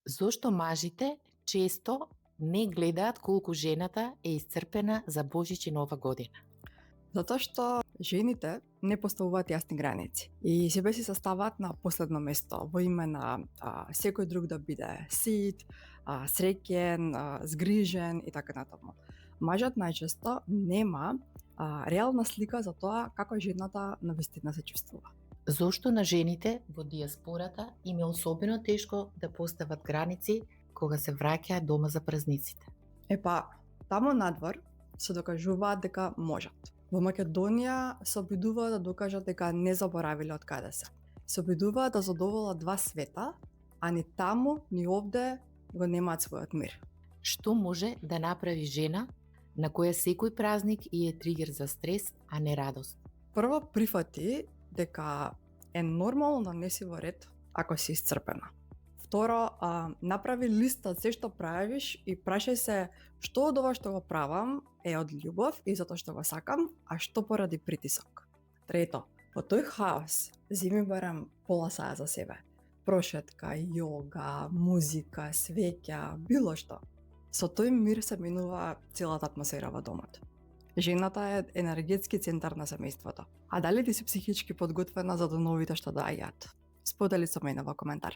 Зошто мажите често не гледаат колку жената е исцрпена за Божич и Нова година? Затоа што жените не поставуваат јасни граници и себе си се ставаат на последно место во име на секој друг да биде сит, среќен, згрижен и така натаму. Мажот најчесто нема реална слика за тоа како жената навистина се чувствува. Зошто на жените во диаспората им е особено тешко да постават граници кога се враќаат дома за празниците? Таму надвор се докажуваат дека можат. Во Македонија се обидуваат да докажат дека не заборавиле од каде се. Се обидуваат да задоволат два света, а ни таму, ни овде го немаат својот мир. Што може да направи жена на која секој празник и е тригер за стрес, а не радост? Прво, прифати дека е нормално да не си во ред ако си исцрпена. Второ, направи листа од се што правиш и прашај се што од ова што го правам е од љубов и затоа што го сакам, а што поради притисок. Трето, во тој хаос земи барем пола саат за себе. Прошетка, јога, музика, свеќа, било што. Со тој мир се минува целата атмосфера во домот. Жената е енергетски центар на семејството. А дали ти си психички подготвена за деновите што доаѓаат? Сподели со мене во коментар.